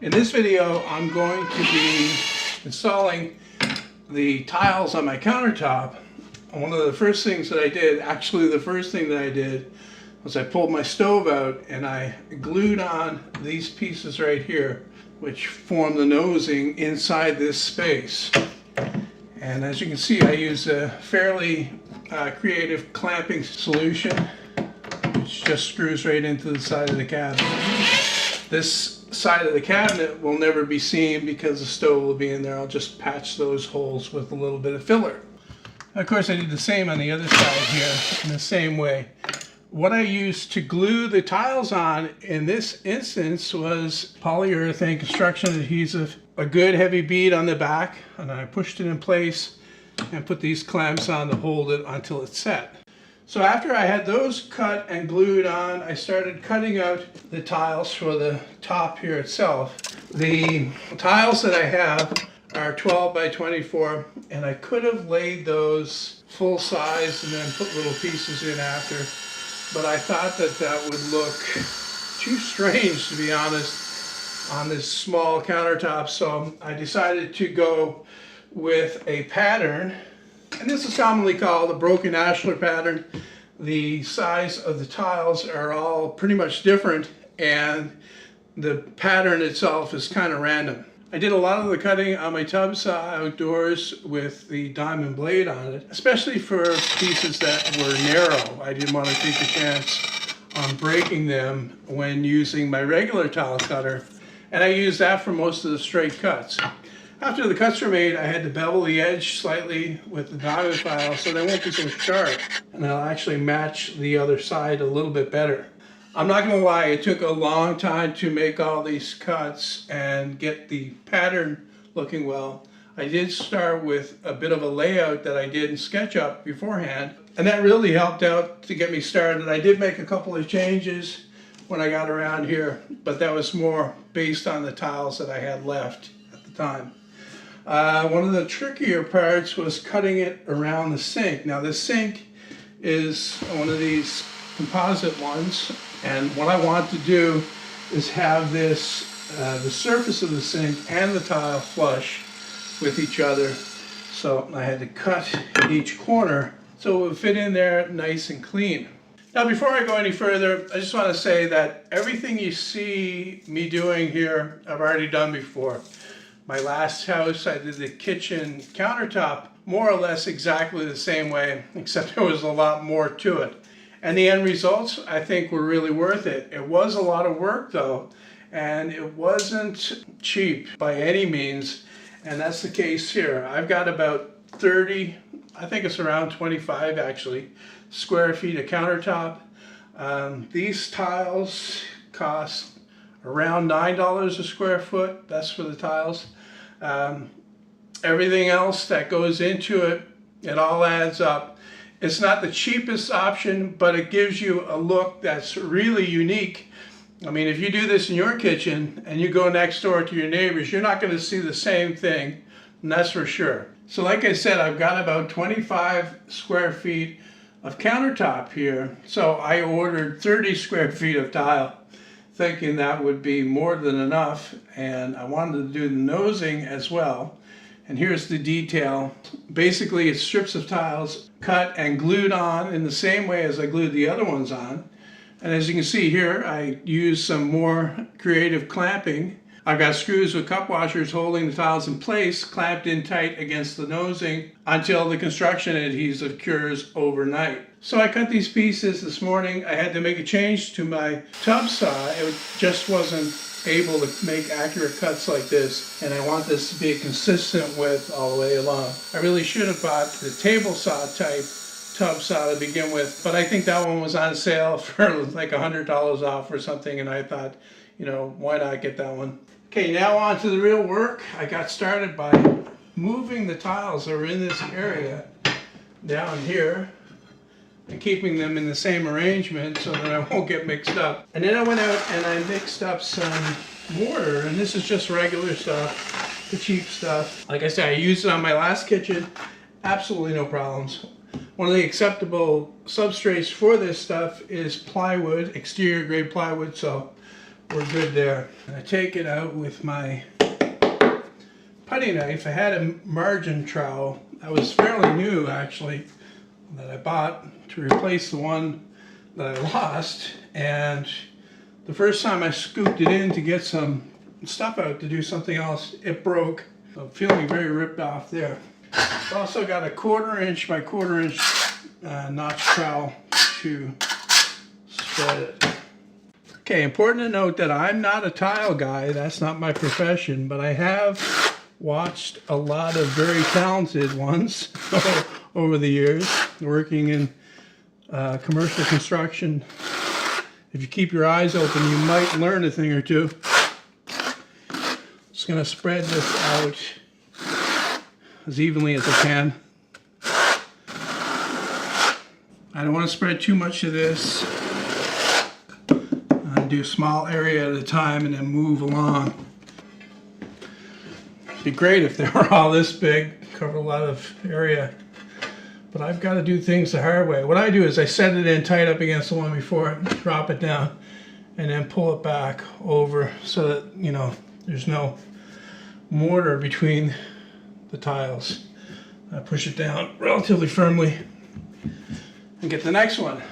In this video, I'm going to be installing the tiles on my countertop. And one of the first things that I did, actually the first thing that I did, was I pulled my stove out and I glued on these pieces right here, which form the nosing inside this space. And as you can see, I use a fairly creative clamping solution, which just screws right into the side of the cabinet. This side of the cabinet will never be seen because the stove will be in there. I'll just patch those holes with a little bit of filler. Of course, I did the same on the other side here in the same way. What I used to glue the tiles on in this instance was polyurethane construction adhesive, a good heavy bead on the back, and I pushed it in place and put these clamps on to hold it until it's set. So after I had those cut and glued on, I started cutting out the tiles for the top here itself. The tiles that I have are 12 by 24, and I could have laid those full size and then put little pieces in after, but I thought that that would look too strange, to be honest, on this small countertop. So I decided to go with a pattern, and this is commonly called a broken ashlar pattern. The size of the tiles are all pretty much different, and the pattern itself is kind of random. I did a lot of the cutting on my tub saw outdoors with the diamond blade on it, especially for pieces that were narrow. I didn't want to take a chance on breaking them when using my regular tile cutter, and I used that for most of the straight cuts. After the cuts were made, I had to bevel the edge slightly with the diamond file so they won't be so sharp, and they'll actually match the other side a little bit better. I'm not going to lie, it took a long time to make all these cuts and get the pattern looking well. I did start with a bit of a layout that I did in SketchUp beforehand, and that really helped out to get me started. I did make a couple of changes when I got around here, but that was more based on the tiles that I had left at the time. One of the trickier parts was cutting it around the sink. Now the sink is one of these composite ones, and what I want to do is have this, the surface of the sink and the tile flush with each other. So I had to cut each corner so it would fit in there nice and clean. Now before I go any further, I just want to say that everything you see me doing here, I've already done before. My last house, I did the kitchen countertop more or less exactly the same way, except there was a lot more to it. And the end results, I think, were really worth it. It was a lot of work though, and it wasn't cheap by any means, and that's the case here. I've got about 30, I think it's around 25 actually, square feet of countertop. These tiles cost around $9 a square foot. That's for the tiles. Everything else that goes into it, it all adds up. It's not the cheapest option, but it gives you a look that's really unique. I mean, if you do this in your kitchen and you go next door to your neighbors, you're not going to see the same thing, and that's for sure. So like I said, I've got about 25 square feet of countertop here. So I ordered 30 square feet of tile, thinking that would be more than enough, and I wanted to do the nosing as well. And here's the detail. Basically, it's strips of tiles cut and glued on in the same way as I glued the other ones on. And as you can see here, I used some more creative clamping. I've got screws with cup washers holding the tiles in place, clamped in tight against the nosing until the construction adhesive cures overnight. So I cut these pieces this morning. I had to make a change to my tub saw. It just wasn't able to make accurate cuts like this, and I want this to be a consistent width all the way along. I really should have bought the table saw type tub saw to begin with, but I think that one was on sale for like $100 off or something, and I thought, you know, why not get that one? Okay, now on to the real work. I got started by moving the tiles that are in this area down here and keeping them in the same arrangement so that I won't get mixed up. And then I went out and I mixed up some mortar, and this is just regular stuff, the cheap stuff. Like I said, I used it on my last kitchen, absolutely no problems. One of the acceptable substrates for this stuff is plywood, exterior grade plywood, so we're good there. And I take it out with my putty knife. I had a margin trowel that was fairly new actually, that I bought to replace the one that I lost. And the first time I scooped it in to get some stuff out to do something else, it broke. So I'm feeling very ripped off there. I've also got a 1/4 inch by 1/4 inch notch trowel to spread it. Okay, important to note that I'm not a tile guy. That's not my profession, but I have watched a lot of very talented ones over the years working in commercial construction. If you keep your eyes open, you might learn a thing or two. Just gonna spread this out as evenly as I can. I don't want to spread too much of this. I do a small area at a time and then move along. It'd be great if they were all this big, cover a lot of area. But I've got to do things the hard way. What I do is I set it in tight up against the one before it, drop it down, and then pull it back over so that, you know, there's no mortar between the tiles. I push it down relatively firmly and get the next one.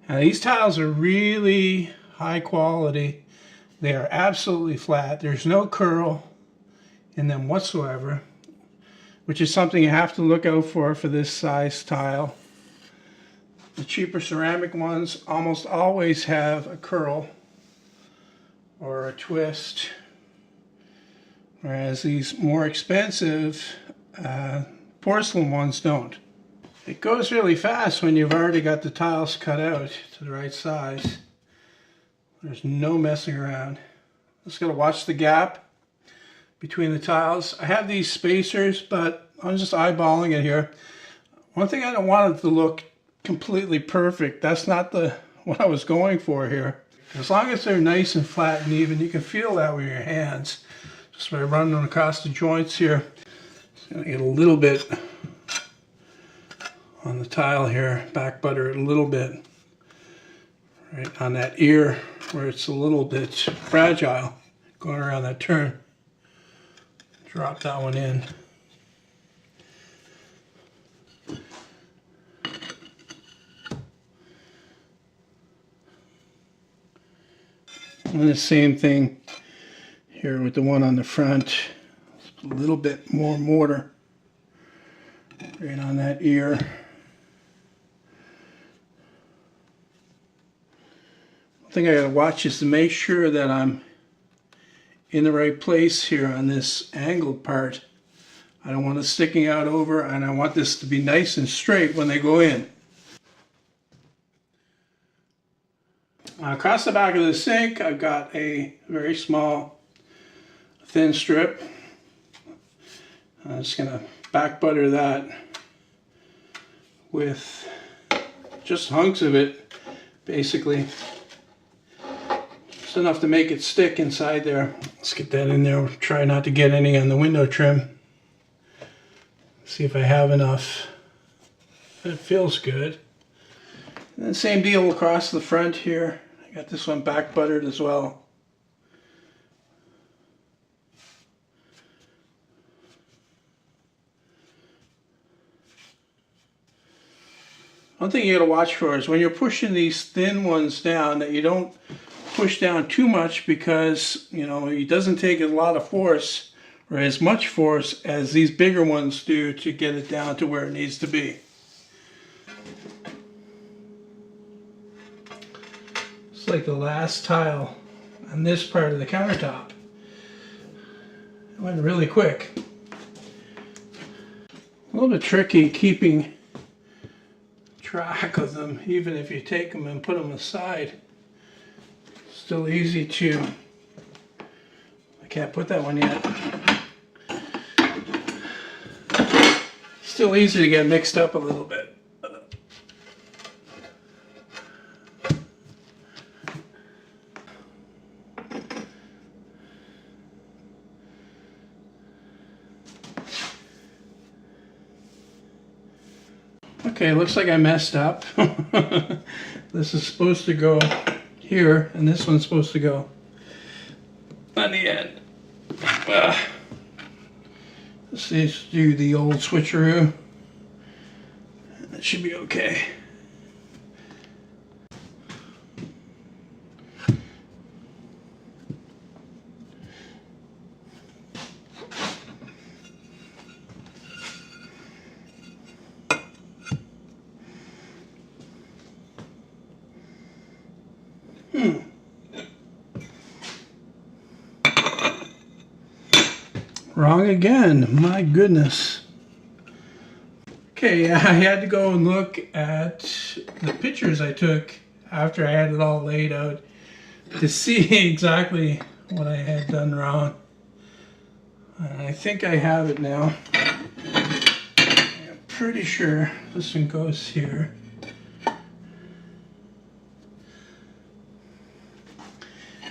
Now these tiles are really high quality. They are absolutely flat. There's no curl in them whatsoever, which is something you have to look out for this size tile. The cheaper ceramic ones almost always have a curl or a twist, whereas these more expensive porcelain ones don't. It goes really fast when you've already got the tiles cut out to the right size. There's no messing around. Just gotta watch the gap between the tiles. I have these spacers, but I'm just eyeballing it here. One thing, I don't want it to look completely perfect. That's not what I was going for here. As long as they're nice and flat and even, you can feel that with your hands. Just by running them across the joints here. Just gonna get a little bit on the tile here, back butter it a little bit, right on that ear where it's a little bit fragile, going around that turn. Drop that one in. And the same thing here with the one on the front. A little bit more mortar right on that ear. One thing I gotta watch is to make sure that I'm in the right place here on this angled part. I don't want it sticking out over, and I want this to be nice and straight when they go in. Across the back of the sink, I've got a very small, thin strip. I'm just gonna back butter that with just hunks of it, basically. Just enough to make it stick inside there. Let's get that in there. Try not to get any on the window trim. See if I have enough. It feels good. And then same deal across the front here. I got this one back buttered as well. One thing you got to watch for is when you're pushing these thin ones down, that you don't push down too much, because, you know, it doesn't take a lot of force or as much force as these bigger ones do to get it down to where it needs to be. It's like the last tile on this part of the countertop. It went really quick. A little bit tricky keeping track of them, even if you take them and put them aside. Still easy to, I can't put that one yet. Still easy to get mixed up a little bit. Okay, looks like I messed up. This is supposed to go here, and this one's supposed to go on the end. Let's just do the old switcheroo. That should be okay. Wrong again, my goodness. Okay, I had to go and look at the pictures I took after I had it all laid out to see exactly what I had done wrong. I think I have it now. I'm pretty sure this one goes here.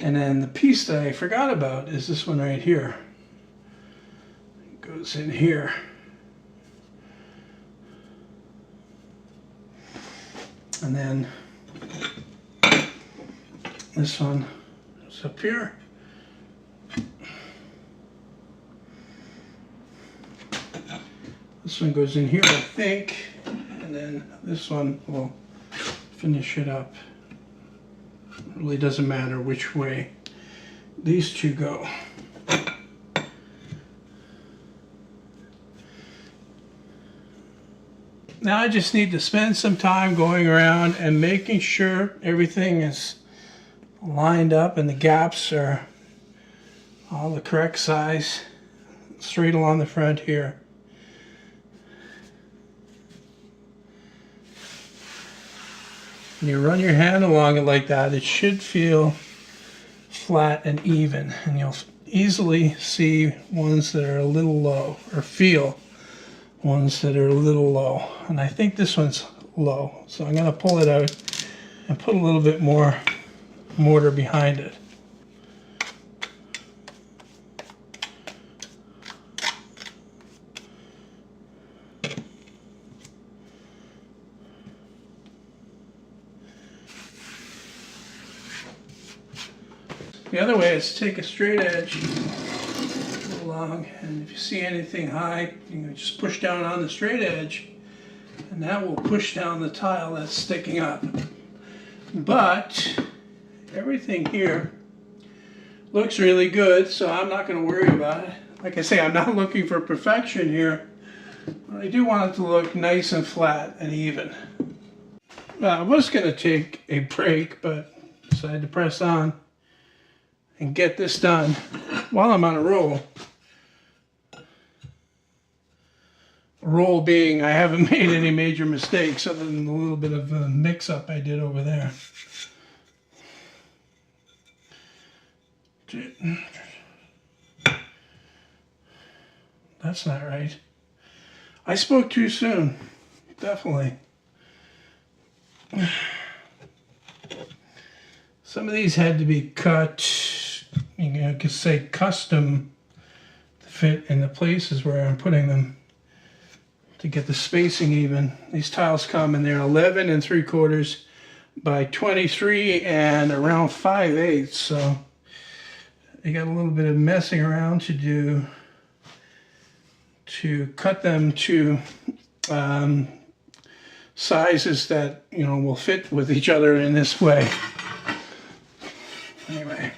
And then the piece that I forgot about is this one right here. It goes in here. And then this one is up here. This one goes in here, I think. And then this one will finish it up. It really doesn't matter which way these two go. Now I just need to spend some time going around and making sure everything is lined up and the gaps are all the correct size, straight along the front here. When you run your hand along it like that, it should feel flat and even, and you'll easily see ones that are a little low, or feel ones that are a little low. And I think this one's low, so I'm going to pull it out and put a little bit more mortar behind it. The other way is to take a straight edge along, and if you see anything high, you can just push down on the straight edge, and that will push down the tile that's sticking up. But everything here looks really good, so I'm not going to worry about it. Like I say, I'm not looking for perfection here, but I do want it to look nice and flat and even. I was going to take a break, but decided to press on and get this done while I'm on a roll. A roll being I haven't made any major mistakes other than the little bit of a mix-up I did over there. That's not right. I spoke too soon. Definitely. Some of these had to be cut, you could say custom, to fit in the places where I'm putting them to get the spacing even. These tiles come and they're 11 3/4 by 23 and around 5/8, so you got a little bit of messing around to do to cut them to sizes that will fit with each other in this way. Anyway,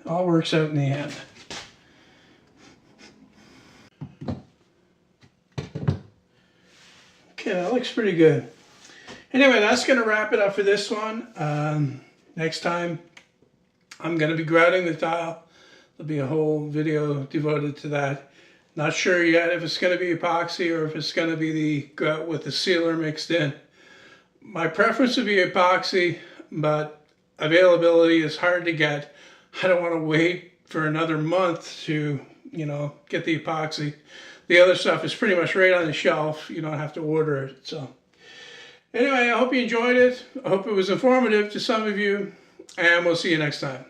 all works out in the end. Okay, that looks pretty good. Anyway, that's going to wrap it up for this one. Next time, I'm going to be grouting the tile. There'll be a whole video devoted to that. Not sure yet if it's going to be epoxy or if it's going to be the grout with the sealer mixed in. My preference would be epoxy, but availability is hard to get. I don't want to wait for another month to, get the epoxy. The other stuff is pretty much right on the shelf. You don't have to order it. So anyway, I hope you enjoyed it. I hope it was informative to some of you, and we'll see you next time.